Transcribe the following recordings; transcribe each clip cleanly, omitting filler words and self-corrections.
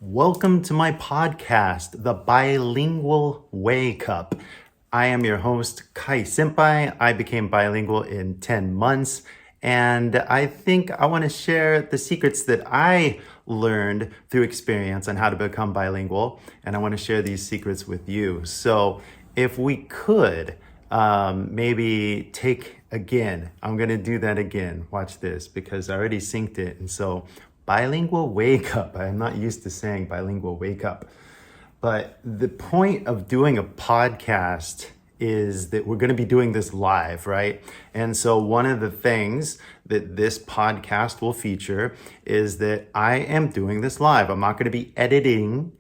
Welcome to my podcast, The Bilingual Way Cup. I am your host, KY senpai. I became bilingual in 10 months, and I think I want to share the secrets that I learned through experience on how to become bilingual, and I want to share these secrets with you. So if we could, maybe take again, I'm going to do that again. Watch this, because I already synced it, and so Bilingual Wake Up. I'm not used to saying Bilingual Wake Up. But the point of doing a podcast is that we're going to be doing this live, right? And so one of the things that this podcast will feature is that I am doing this live. I'm not going to be editing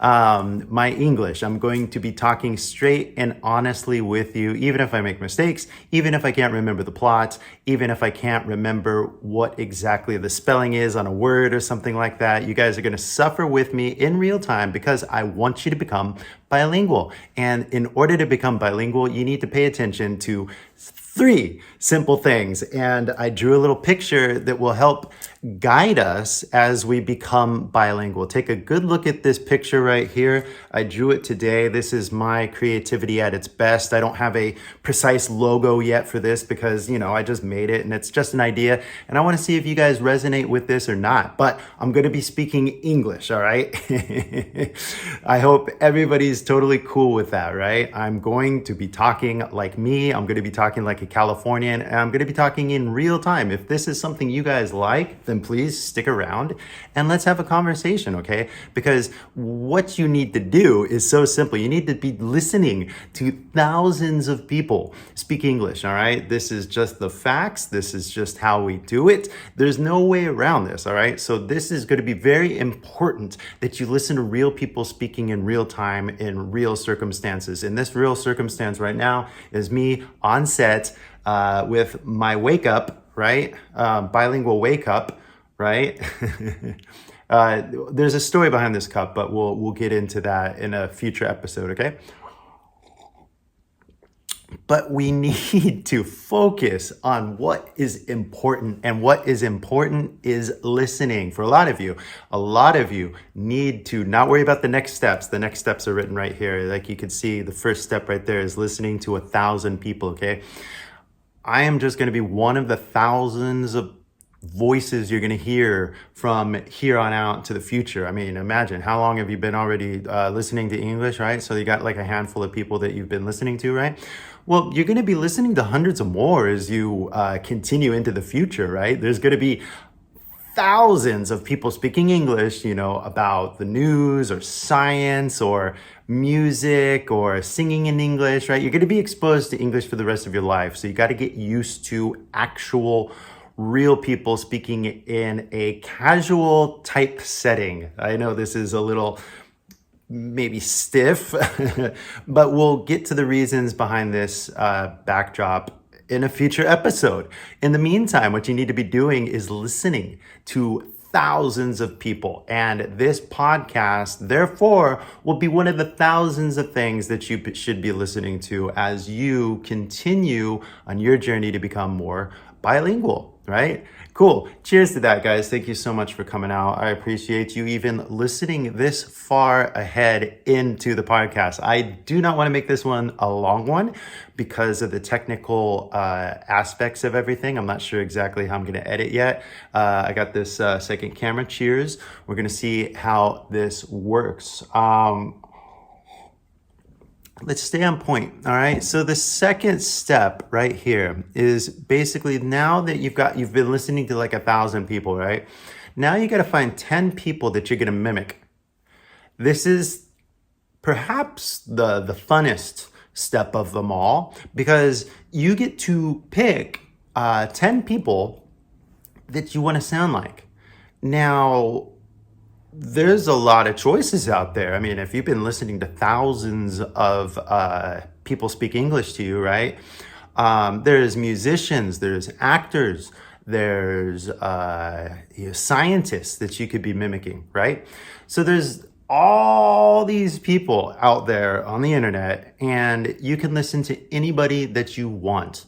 my English. I'm going to be talking straight and honestly with you, even if I make mistakes, even if I can't remember the plot, even if I can't remember what exactly the spelling is on a word or something like that. You guys are going to suffer with me in real time because I want you to become bilingual. And in order to become bilingual, you need to pay attention to 3 simple things. And I drew a little picture that will help guide us as we become bilingual. Take a good look at this picture right here. I drew it today. This is my creativity at its best. I don't have a precise logo yet for this because, I just made it and it's just an idea. And I want to see if you guys resonate with this or not. But I'm going to be speaking English, all right? I hope everybody's totally cool with that, right? I'm going to be talking like me. I'm going to be talking like a Californian, and I'm going to be talking in real time. If this is something you guys like, then please stick around and let's have a conversation, okay? Because what you need to do is so simple. You need to be listening to thousands of people speak English, all right? This is just the facts. This is just how we do it. There's no way around this, all right? So this is going to be very important that you listen to real people speaking in real time in real circumstances. And this real circumstance right now is me on set with my wake up, right? Bilingual wake up, right? There's a story behind this cup, but we'll get into that in a future episode, okay? But we need to focus on what is important, and what is important is listening. For a lot of you need to not worry about the next steps. The next steps are written right here. Like you can see, the first step right there is listening to 1,000 people, okay? I am just going to be one of the thousands of voices you're going to hear from here on out to the future. I mean, imagine, how long have you been already listening to English, right? So you got like a handful of people that you've been listening to, right? Well, you're going to be listening to hundreds of more as you continue into the future, right? There's going to be thousands of people speaking English, about the news or science or music or singing in English, right? You're going to be exposed to English for the rest of your life. So you got to get used to actual real people speaking in a casual type setting. I know this is a little maybe stiff, but we'll get to the reasons behind this backdrop in a future episode. In the meantime, what you need to be doing is listening to thousands of people. And this podcast, therefore, will be one of the thousands of things that you should be listening to as you continue on your journey to become more bilingual, right? Cool. Cheers to that, guys. Thank you so much for coming out. I appreciate you even listening this far ahead into the podcast. I do not want to make this one a long one because of the technical aspects of everything. I'm not sure exactly how I'm going to edit yet. I got this second camera. Cheers. We're going to see how this works. Let's stay on point, all right? So the second step right here is basically, now that you've been listening to like 1,000 people, right? Now you got to find 10 people that you're going to mimic. This is perhaps the funnest step of them all, because you get to pick 10 people that you want to sound like. Now, there's a lot of choices out there. I mean, if you've been listening to thousands of people speak English to you, right? There's musicians, there's actors, there's scientists that you could be mimicking, right? So there's all these people out there on the internet, and you can listen to anybody that you want.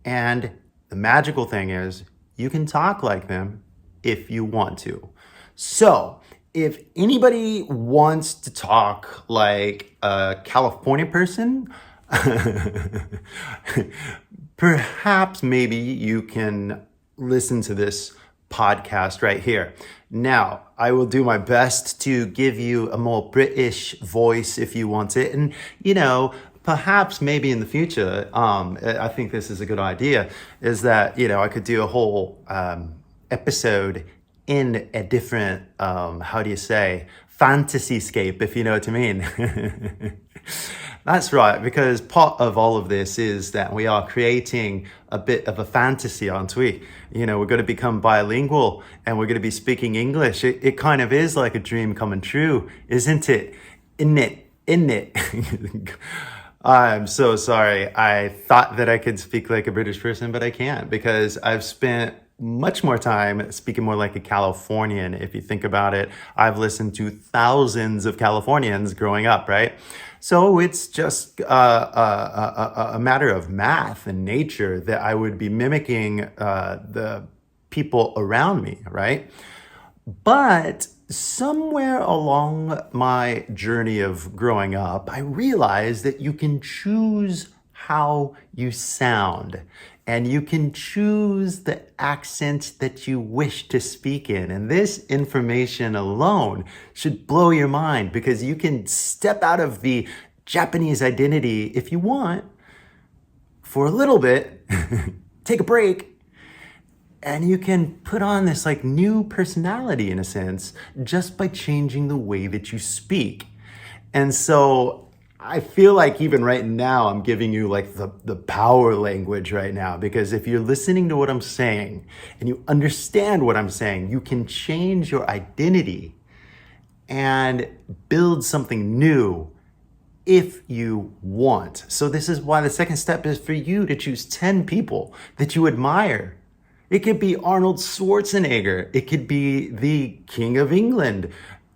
And the magical thing is, you can talk like them if you want to. So, if anybody wants to talk like a California person, perhaps maybe you can listen to this podcast right here. Now, I will do my best to give you a more British voice if you want it. And, perhaps maybe in the future, I think this is a good idea, is that, I could do a whole episode in a different, fantasy-scape, if you know what I mean. That's right, because part of all of this is that we are creating a bit of a fantasy, aren't we? We're going to become bilingual and we're going to be speaking English. It kind of is like a dream coming true, isn't it? Isn't it? I'm so sorry. I thought that I could speak like a British person, but I can't because I've spent much more time speaking more like a Californian. If you think about it, I've listened to thousands of Californians growing up, right? So it's just a matter of math and nature that I would be mimicking the people around me, right? But somewhere along my journey of growing up, I realized that you can choose how you sound and you can choose the accent that you wish to speak in. And this information alone should blow your mind because you can step out of the Japanese identity if you want for a little bit, take a break, and you can put on this like new personality in a sense just by changing the way that you speak. And so I feel like even right now I'm giving you like the power language right now, because if you're listening to what I'm saying and you understand what I'm saying, you can change your identity and build something new if you want. So this is why the second step is for you to choose 10 people that you admire. It could be Arnold Schwarzenegger. It could be the King of England.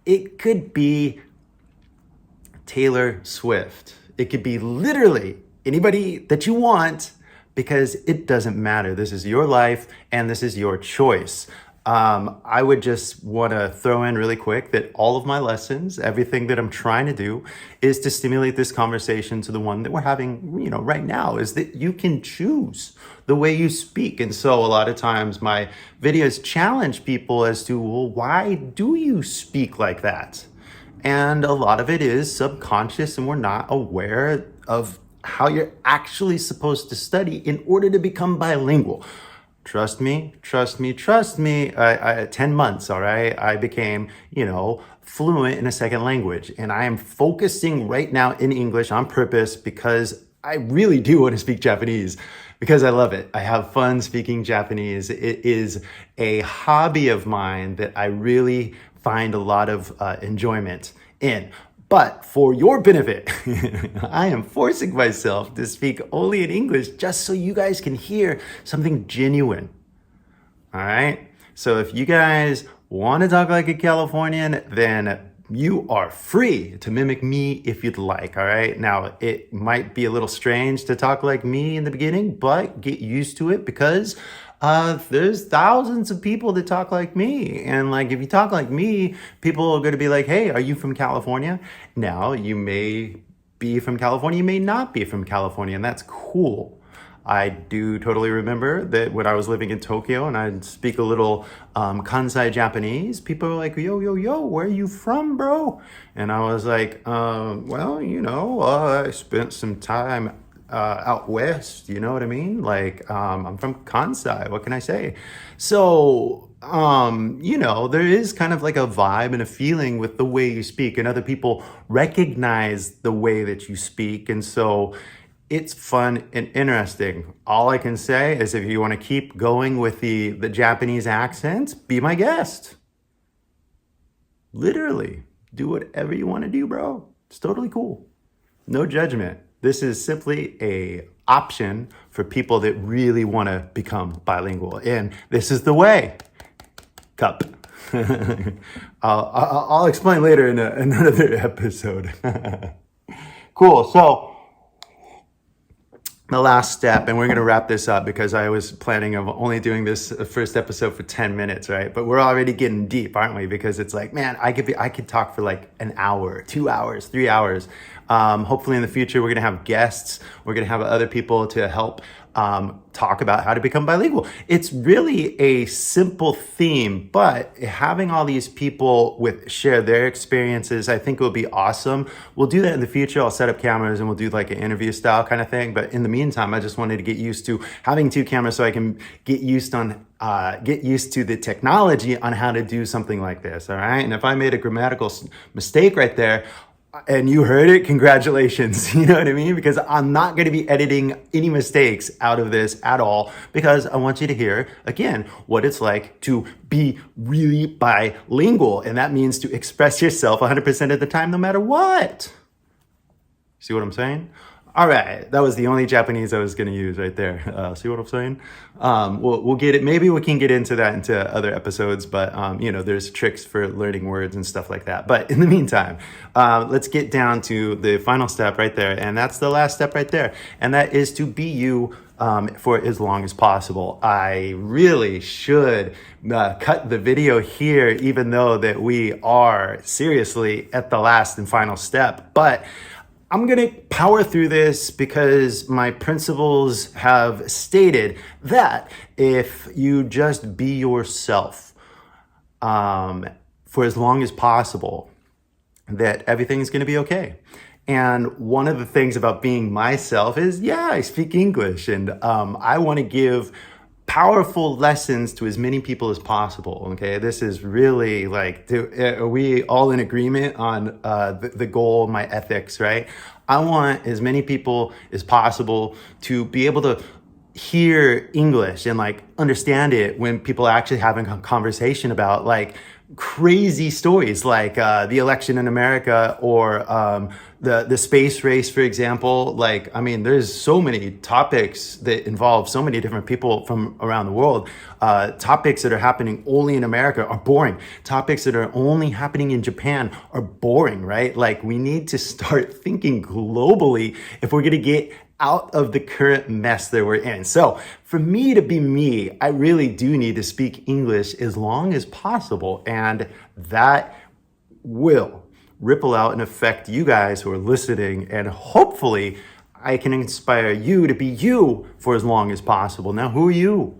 It could be Taylor Swift. It could be literally anybody that you want, because it doesn't matter. This is your life and this is your choice. I would just want to throw in really quick that all of my lessons, everything that I'm trying to do is to stimulate this conversation to the one that we're having, right now, is that you can choose the way you speak. And so a lot of times my videos challenge people as to, well, why do you speak like that? And a lot of it is subconscious and we're not aware of how you're actually supposed to study in order to become bilingual. Trust me. 10 months, all right? I became, fluent in a second language. And I am focusing right now in English on purpose because I really do want to speak Japanese because I love it. I have fun speaking Japanese. It is a hobby of mine that I really find a lot of enjoyment in. But for your benefit, I am forcing myself to speak only in English just so you guys can hear something genuine. All right? So if you guys want to talk like a Californian, then you are free to mimic me if you'd like, all right? Now, it might be a little strange to talk like me in the beginning, but get used to it because there's thousands of people that talk like me. And like, if you talk like me, people are going to be like, hey, are you from California? Now, you may be from California, you may not be from California, and that's cool. I do totally remember that when I was living in Tokyo and I'd speak a little Kansai Japanese, people were like, yo, where are you from, bro? And I was like, I spent some time out west, you know what I mean? Like, I'm from Kansai, what can I say? So, there is kind of like a vibe and a feeling with the way you speak, and other people recognize the way that you speak. And so it's fun and interesting. All I can say is if you want to keep going with the Japanese accent, be my guest. Literally, do whatever you want to do, bro. It's totally cool. No judgment. This is simply a option for people that really want to become bilingual. And this is the way. Cup. I'll explain later in another episode. Cool. So the last step, and we're going to wrap this up because I was planning of only doing this first episode for 10 minutes, right? But we're already getting deep, aren't we? Because it's like, man, I could talk for like an hour, 2 hours, 3 hours. Hopefully in the future, we're going to have guests. We're going to have other people to help talk about how to become bilingual. It's really a simple theme, but having all these people share their experiences, I think it will be awesome. We'll do that in the future. I'll set up cameras and we'll do like an interview style kind of thing. But in the meantime, I just wanted to get used to having 2 cameras so I can get used to the technology on how to do something like this. All right. And if I made a grammatical mistake right there, and you heard it, congratulations. You know what I mean? Because I'm not going to be editing any mistakes out of this at all, because I want you to hear, again, what it's like to be really bilingual. And that means to express yourself 100% of the time, no matter what. See what I'm saying? All right, that was the only Japanese I was going to use right there. See what I'm saying? We'll get it. Maybe we can get into that into other episodes, but there's tricks for learning words and stuff like that. But in the meantime, let's get down to the final step right there, and that's the last step right there, and that is to be you for as long as possible. I really should cut the video here, even though that we are seriously at the last and final step, but I'm going to power through this because my principles have stated that if you just be yourself for as long as possible, that everything's going to be okay. And one of the things about being myself is, I speak English, and I want to give powerful lessons to as many people as possible. Okay, this is really like, are we all in agreement on the goal, my ethics, right? I want as many people as possible to be able to hear English and like understand it when people are actually having a conversation about like crazy stories like the election in America or the space race, for example. Like, I mean, there's so many topics that involve so many different people from around the world. Topics that are happening only in America are boring. Topics that are only happening in Japan are boring, right? Like, we need to start thinking globally if we're going to get out of the current mess that we're in. So for me to be me, I really do need to speak English as long as possible. And that will ripple out and affect you guys who are listening. And hopefully I can inspire you to be you for as long as possible. Now, who are you?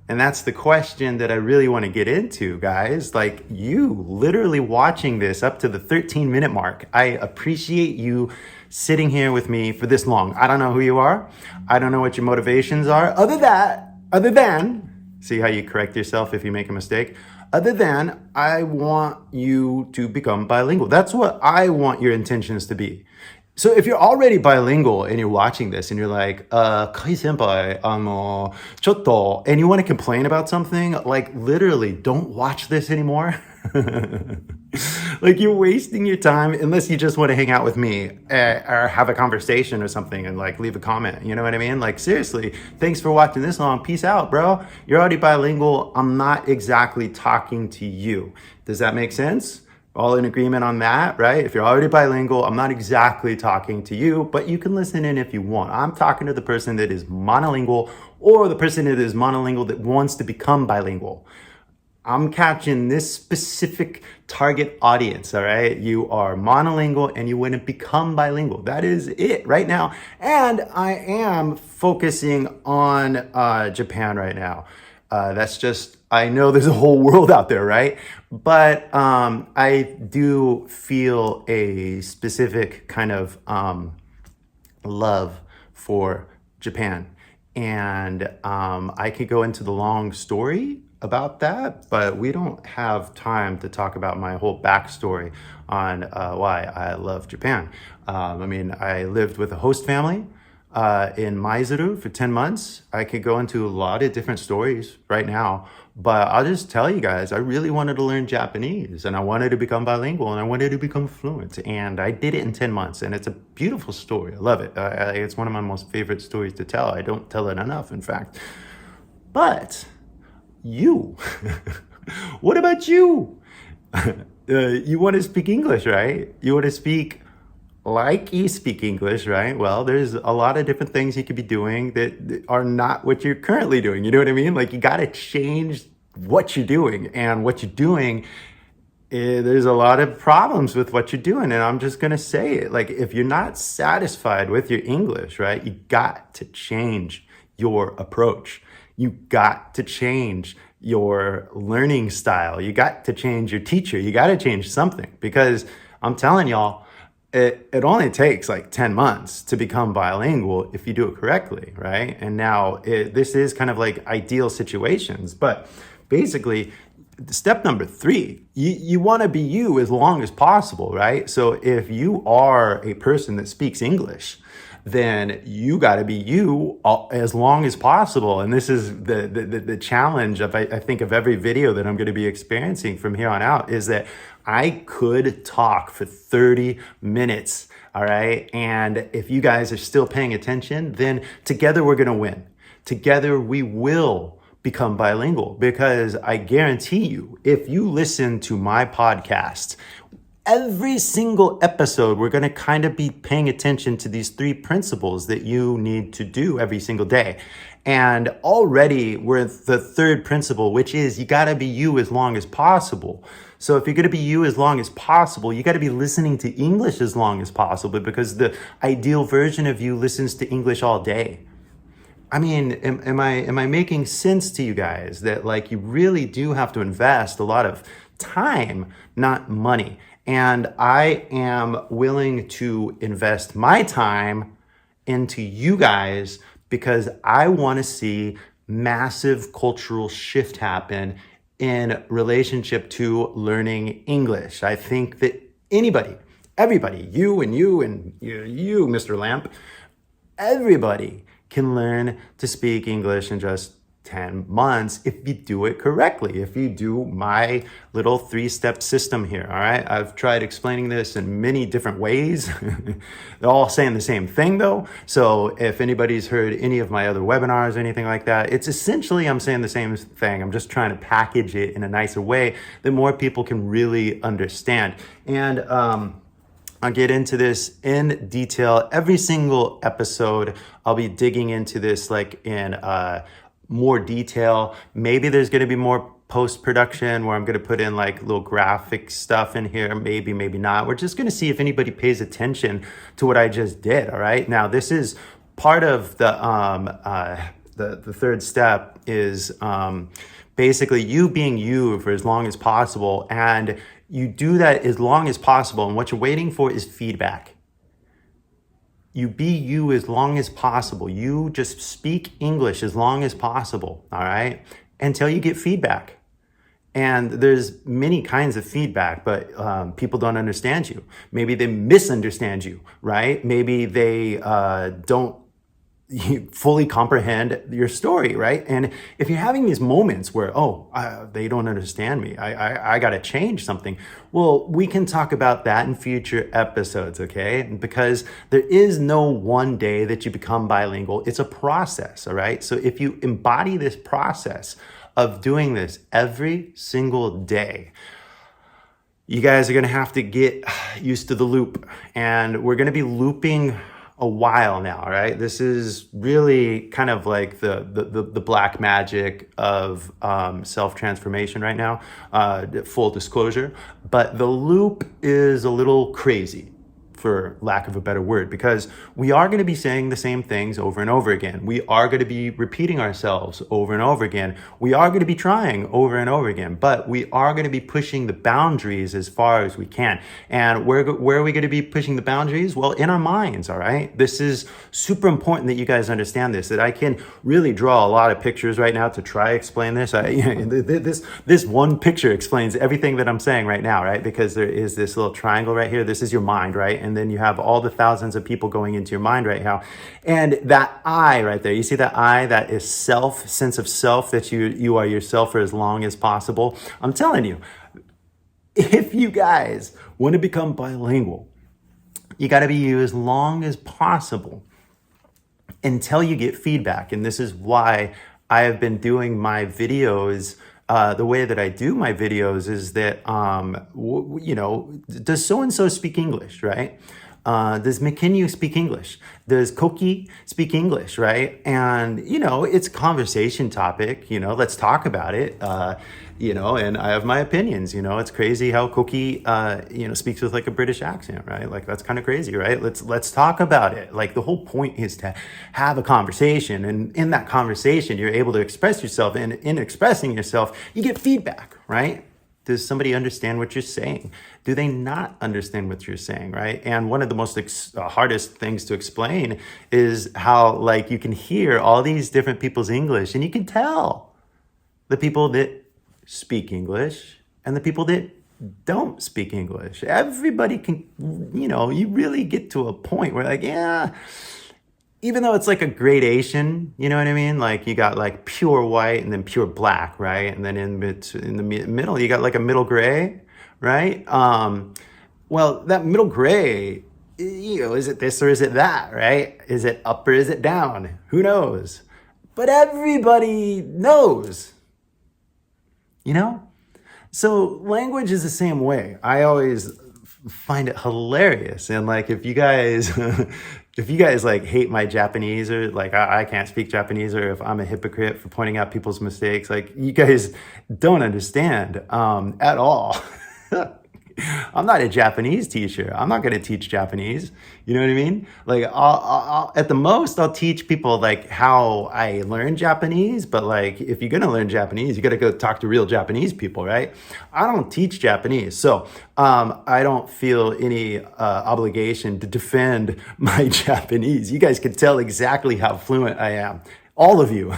And that's the question that I really want to get into, guys. Like, you literally watching this up to the 13-minute mark. I appreciate you sitting here with me for this long. I don't know who you are. I don't know what your motivations are. Other than, see how you correct yourself if you make a mistake? Other than, I want you to become bilingual. That's what I want your intentions to be. So if you're already bilingual and you're watching this and you're like, Kai senpai, ちょっと, and you want to complain about something, like literally don't watch this anymore. Like, you're wasting your time unless you just want to hang out with me or have a conversation or something and like leave a comment. You know what I mean? Like, seriously, thanks for watching this long. Peace out, bro. You're already bilingual. I'm not exactly talking to you. Does that make sense? All in agreement on that, right? If you're already bilingual, I'm not exactly talking to you, but you can listen in if you want. I'm talking to the person that is monolingual or the person that is monolingual that wants to become bilingual. I'm catching this specific target audience, all right? You are monolingual and you want to become bilingual. That is it right now. And I am focusing on Japan right now. That's just, I know there's a whole world out there, right? But I do feel a specific kind of love for Japan. And I could go into the long story about that, but we don't have time to talk about my whole backstory on why I love Japan. I mean, I lived with a host family in Maizuru for 10 months. I could go into a lot of different stories right now, but I'll just tell you guys, I really wanted to learn Japanese and I wanted to become bilingual and I wanted to become fluent, and I did it in 10 months, and it's a beautiful story. I love it. It's one of my most favorite stories to tell. I don't tell it enough, in fact. But you, what about you? You want to speak English, right? You want to speak like you speak English, right? Well, there's a lot of different things you could be doing that are not what you're currently doing. You know what I mean? Like you got to change what you're doing, and what you're doing, there's a lot of problems with what you're doing. And I'm just going to say it. Like if you're not satisfied with your English, right? You got to change your approach. You got to change your learning style. You got to change your teacher. You got to change something, because I'm telling y'all, it only takes like 10 months to become bilingual if you do it correctly, right? And now this is kind of like ideal situations, but basically step number 3, you want to be you as long as possible, right? So if you are a person that speaks English, then you got to be you as long as possible. And this is the challenge of, I think, of every video that I'm going to be experiencing from here on out, is that I could talk for 30 minutes, all right? And if you guys are still paying attention, then together we're going to win. Together we will become bilingual, because I guarantee you, if you listen to my podcast, every single episode, we're going to kind of be paying attention to these 3 principles that you need to do every single day. And already we're at the 3rd principle, which is you got to be you as long as possible. So if you're going to be you as long as possible, you got to be listening to English as long as possible, because the ideal version of you listens to English all day. I mean, am I making sense to you guys that like you really do have to invest a lot of time, not money? And I am willing to invest my time into you guys, because I want to see massive cultural shift happen in relationship to learning English. I think that everybody, you, Mr. Lamp, everybody can learn to speak English in just 10 months if you do it correctly, if you do my little 3-step system here, all right? I've tried explaining this in many different ways. They're all saying the same thing though. So if anybody's heard any of my other webinars or anything like that, it's essentially I'm saying the same thing. I'm just trying to package it in a nicer way that more people can really understand. And I'll get into this in detail. Every single episode, I'll be digging into this like in more detail. Maybe there's going to be more post-production where I'm going to put in like little graphic stuff in here. Maybe not. We're just going to see if anybody pays attention to what I just did. All right. Now, this is part of the 3rd step is basically you being you for as long as possible. And you do that as long as possible. And what you're waiting for is feedback. You be you as long as possible. You just speak English as long as possible, all right? Until you get feedback. And there's many kinds of feedback, but people don't understand you. Maybe they misunderstand you, right? Maybe they don't fully comprehend your story, right? And if you're having these moments where, they don't understand me, I got to change something. Well, we can talk about that in future episodes, okay? Because there is no one day that you become bilingual. It's a process, all right? So if you embody this process of doing this every single day, you guys are going to have to get used to the loop. And we're going to be looping a while now, right? This is really kind of like the black magic of self-transformation right now, full disclosure. But the loop is a little crazy, for lack of a better word, because we are going to be saying the same things over and over again. We are going to be repeating ourselves over and over again. We are going to be trying over and over again, but we are going to be pushing the boundaries as far as we can. And where are we going to be pushing the boundaries? Well, in our minds, all right? This is super important that you guys understand this, that I can really draw a lot of pictures right now to try explain this. This one picture explains everything that I'm saying right now, right? Because there is this little triangle right here. This is your mind, right? And then you have all the thousands of people going into your mind right now. And that I right there, you see that I, that is self, sense of self, that you are yourself for as long as possible. I'm telling you, if you guys want to become bilingual, you got to be you as long as possible until you get feedback. And this is why I have been doing my videos the way that I do my videos is that, does so-and-so speak English, right? Does McKinney speak English? Does Koki speak English, right? And, it's a conversation topic, let's talk about it. And I have my opinions, it's crazy how Koki, speaks with like a British accent, right? Like that's kind of crazy, right? Let's talk about it. Like the whole point is to have a conversation, and in that conversation, you're able to express yourself, and in expressing yourself, you get feedback, right? Does somebody understand what you're saying? Do they not understand what you're saying, right? And one of the most hardest things to explain is how, like, you can hear all these different people's English, and you can tell the people that speak English and the people that don't speak English. Everybody can, you really get to a point where, like, yeah, even though it's like a gradation, you know what I mean? Like you got like pure white and then pure black, right? And then in the middle, you got like a middle gray, right? Well, that middle gray, is it this or is it that, right? Is it up or is it down? Who knows? But everybody knows, So language is the same way. I always find it hilarious. And like, if you guys like hate my Japanese, or like I can't speak Japanese, or if I'm a hypocrite for pointing out people's mistakes, like you guys don't understand at all. I'm not a Japanese teacher. I'm not going to teach Japanese. You know what I mean? Like I'll at the most, I'll teach people like how I learn Japanese. But like, if you're going to learn Japanese, you got to go talk to real Japanese people, right? I don't teach Japanese. So I don't feel any obligation to defend my Japanese. You guys can tell exactly how fluent I am. All of you.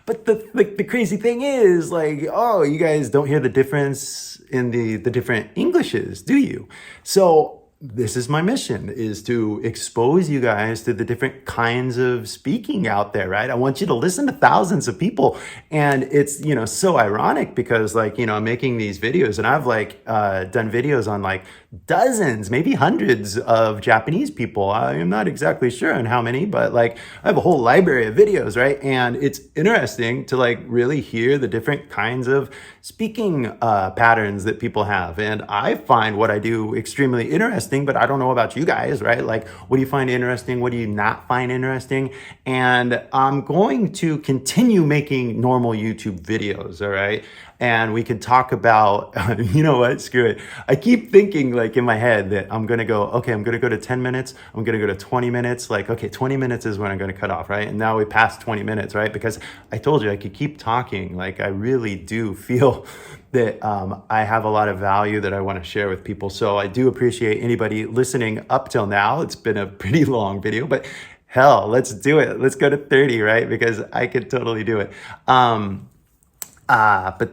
But the crazy thing is, like, oh, you guys don't hear the difference in the different Englishes, do you? So this is my mission, is to expose you guys to the different kinds of speaking out there, right? I want you to listen to thousands of people. And it's, so ironic because like, I'm making these videos, and I've like done videos on like dozens, maybe hundreds of Japanese people. I am not exactly sure on how many, but like I have a whole library of videos, right? And it's interesting to like really hear the different kinds of speaking patterns that people have. And I find what I do extremely interesting, but I don't know about you guys, right? Like, what do you find interesting? What do you not find interesting? And I'm going to continue making normal YouTube videos, all right? And we can talk about, you know what, screw it. I keep thinking like in my head that I'm going to go, okay, I'm going to go to 10 minutes. I'm going to go to 20 minutes. Like, okay, 20 minutes is when I'm going to cut off, right? And now we passed 20 minutes, right? Because I told you I could keep talking. Like, I really do feel that I have a lot of value that I want to share with people. So I do appreciate anybody listening up till now. It's been a pretty long video, but hell, let's do it. Let's go to 30, right? Because I could totally do it. But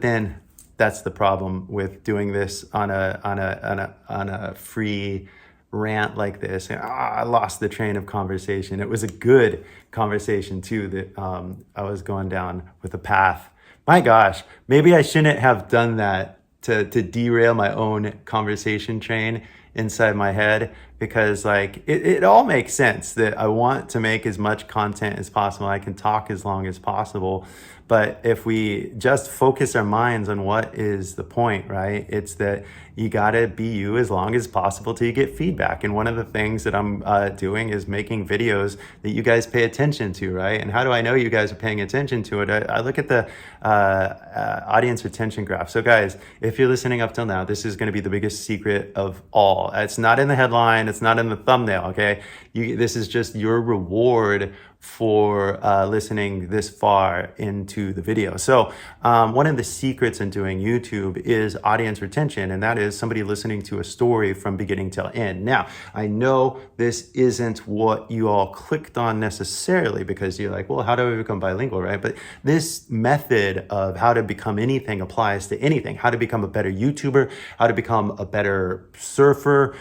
then that's the problem with doing this on a free rant like this. And I lost the train of conversation. It was a good conversation too, that I was going down with a path. My gosh, maybe I shouldn't have done that to derail my own conversation train inside my head, because like it all makes sense that I want to make as much content as possible. I can talk as long as possible. But if we just focus our minds on what is the point, right? It's that you gotta be you as long as possible till you get feedback. And one of the things that I'm doing is making videos that you guys pay attention to, right? And how do I know you guys are paying attention to it? I look at the audience retention graph. So guys, if you're listening up till now, this is gonna be the biggest secret of all. It's not in the headline, it's not in the thumbnail, okay? This is just your reward for listening this far into the video. So one of the secrets in doing YouTube is audience retention, and that is somebody listening to a story from beginning till end. Now, I know this isn't what you all clicked on necessarily, because you're like, well, how do I become bilingual, right? But this method of how to become anything applies to anything. How to become a better YouTuber, how to become a better surfer.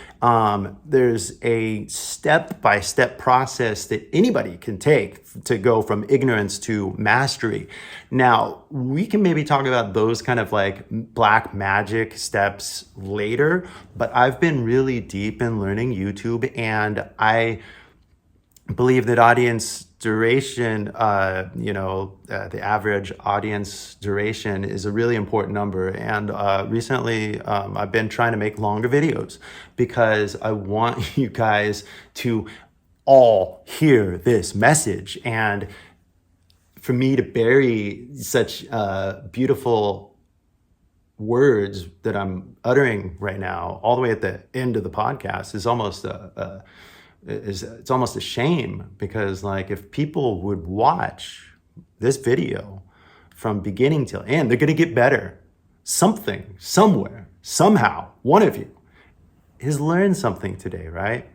There's a step-by-step process that anybody can take to go from ignorance to mastery. Now, we can maybe talk about those kind of like black magic steps later, but I've been really deep in learning YouTube, and I believe that audience duration, the average audience duration is a really important number. And recently, I've been trying to make longer videos because I want you guys to all hear this message. And for me to bury such beautiful words that I'm uttering right now, all the way at the end of the podcast, is almost it's almost a shame, because like if people would watch this video from beginning till end, they're gonna get better. Something, somewhere, somehow, one of you has learned something today, right?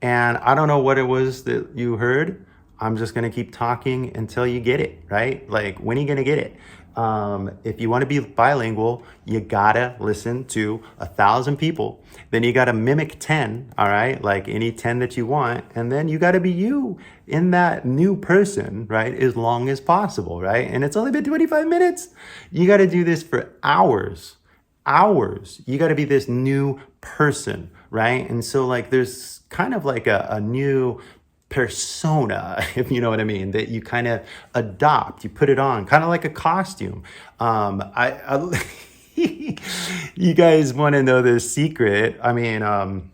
And I don't know what it was that you heard. I'm just gonna keep talking until you get it, right? Like, when are you gonna get it? If you want to be bilingual, you gotta listen to 1,000 people. Then you gotta mimic 10, all right? Like any 10 that you want. And then you gotta be you in that new person, right? As long as possible, right? And it's only been 25 minutes. You gotta do this for hours. You gotta be this new person, right? And so like there's kind of like a new persona, if you know what I mean, that you kind of adopt, you put it on, kind of like a costume. You guys want to know the secret? I mean,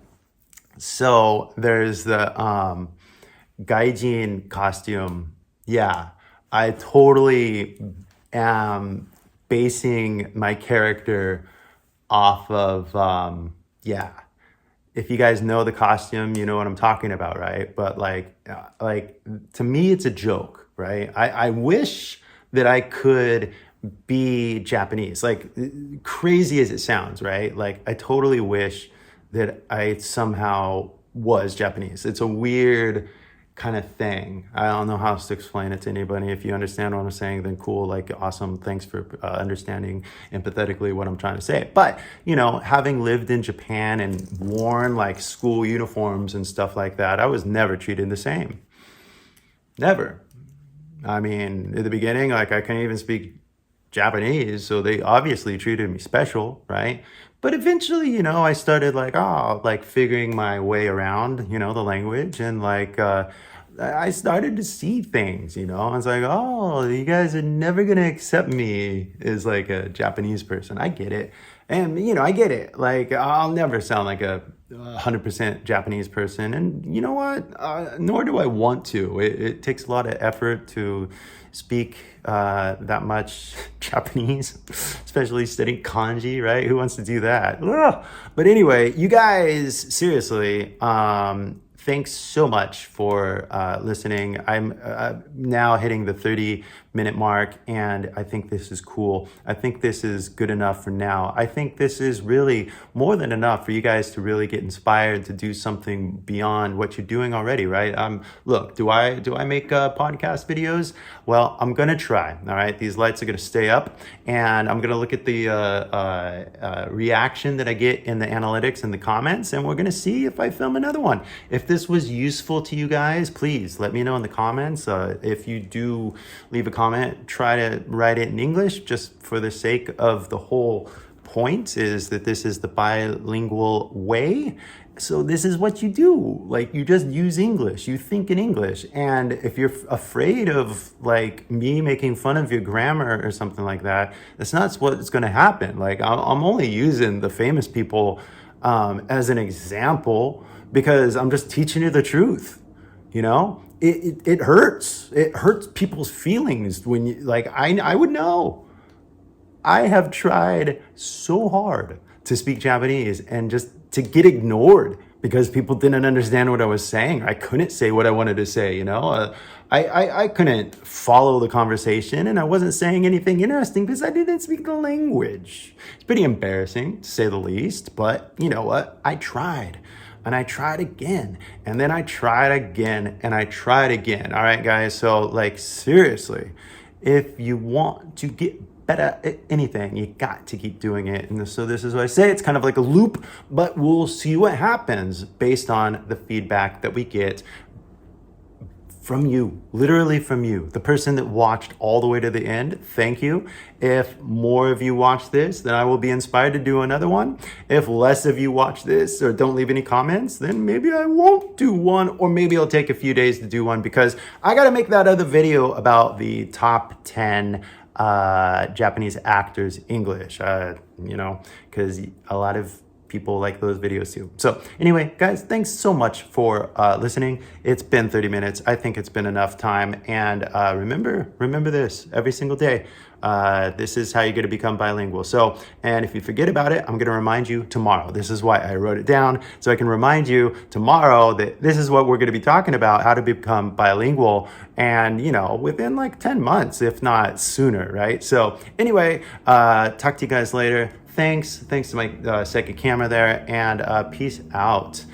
so there's the gaijin costume. Yeah, I totally am basing my character off of, if you guys know the costume, you know what I'm talking about, right? But like to me, it's a joke, right? I wish that I could be Japanese, like crazy as it sounds, right? Like I totally wish that I somehow was Japanese. It's a weird kind of thing. I don't know how else to explain it to anybody. If you understand what I'm saying, then cool, like awesome. Thanks for understanding empathetically what I'm trying to say. But, you know, having lived in Japan and worn like school uniforms and stuff like that, I was never treated the same. Never. I mean, at the beginning, like I couldn't even speak Japanese, so they obviously treated me special, right? But eventually, you know, I started like figuring my way around, you know, the language, and like I started to see things, you know. I was like, oh, you guys are never gonna accept me as like a Japanese person. I get it. And, you know, I get it. Like, I'll never sound like a 100% Japanese person. And you know what? Nor do I want to. It takes a lot of effort to speak that much Japanese, especially studying kanji, right? Who wants to do that? Ugh. But anyway, you guys, seriously, thanks so much for listening. I'm now hitting the 30-minute mark, and I think this is cool. I think this is good enough for now. I think this is really more than enough for you guys to really get inspired to do something beyond what you're doing already, right? Look, do I make podcast videos? Well, I'm gonna try. All right, these lights are gonna stay up, and I'm gonna look at the reaction that I get in the analytics and the comments, and we're gonna see if I film another one. If this was useful to you guys, please let me know in the comments. If you do leave a comment, try to write it in English, just for the sake of the whole point is that this is the bilingual way. So this is what you do. Like, you just use English, you think in English. And if you're afraid of like me making fun of your grammar or something like that, that's not what's going to happen. Like, I'm only using the famous people as an example, because I'm just teaching you the truth. You know, it hurts. It hurts people's feelings when you, like, I would know. I have tried so hard to speak Japanese and just to get ignored because people didn't understand what I was saying. I couldn't say what I wanted to say, you know. I couldn't follow the conversation, and I wasn't saying anything interesting because I didn't speak the language. It's pretty embarrassing, to say the least, but you know what? I tried. And I tried again, and then I tried again, and I tried again. All right, guys. So like, seriously, if you want to get better at anything, you got to keep doing it. And so this is what I say. It's kind of like a loop, but we'll see what happens based on the feedback that we get from you, literally from you, the person that watched all the way to the end. Thank you. If more of you watch this, then I will be inspired to do another one. If less of you watch this or don't leave any comments, then maybe I won't do one, or maybe it'll take a few days to do one because I got to make that other video about the top 10 Japanese actors English, because a lot of people like those videos too. So anyway, guys, thanks so much for listening. It's been 30 minutes. I think it's been enough time. And remember this every single day. This is how you're going to become bilingual. So, and if you forget about it, I'm going to remind you tomorrow. This is why I wrote it down, so I can remind you tomorrow that this is what we're going to be talking about, how to become bilingual, and, within like 10 months, if not sooner, right? So anyway, talk to you guys later. Thanks to my second camera there, and peace out.